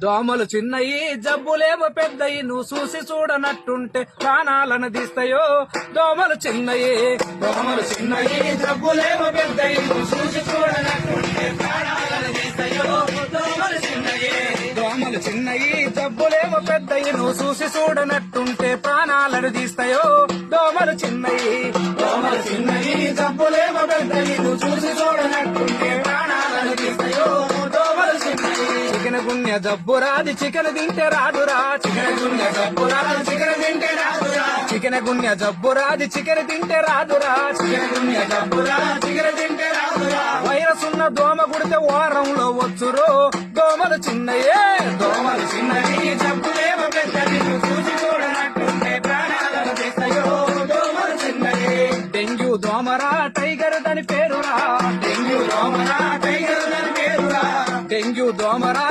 దోమలు చిన్నయి జబ్బులేమో పెద్దయి నువ్వు చూసి చూడనట్టుంటే ప్రాణాలను తీస్తాయో. దోమలు చిన్నయి జబ్బులేమో పెద్దయి నువ్వు చూసి చూడనట్టుంటే ప్రాణాలను తీస్తాయో. దోమలు చిన్నయి జబ్బులేమో పెద్దయి నువ్వు చూసి చూడనట్టుంటే ప్రాణాలను తీస్తాయో. దోమలు చిన్నయి జబ్బులేమో పెద్దయి నువ్వు చూసి చూడనట్టుంటే ప్రాణాలను తీస్తాయో. దోమలు చిన్నయి చికెన్ గున్య జబ్బు రాది చికెన్ తింటే రాదురా. చికెన్ గున్య జబ్బు రాది చికెన్ తింటే రాదురా. చికెన్ గున్య జబ్బు రాది చికెన్ తింటే రాదురా. చికెన్ గున్య జబ్బు రాది చికెన్ తింటే రాదురా. వైరస్ ఉన్న దోమ కుడితే వారంలో వచ్చురో. దోమలు చిన్నయే జబ్బులేమో పెద్దది చూసి చూడనట్టుంటే ప్రాణాలను తీస్తాయో. దోమలు చిన్నయే డెంగ్యూ దోమరా టైగర్ దాని పేరురా. డెంగ్యూ దోమరా టైగర్ దాని పేరురా. డెంగ్యూ దోమరా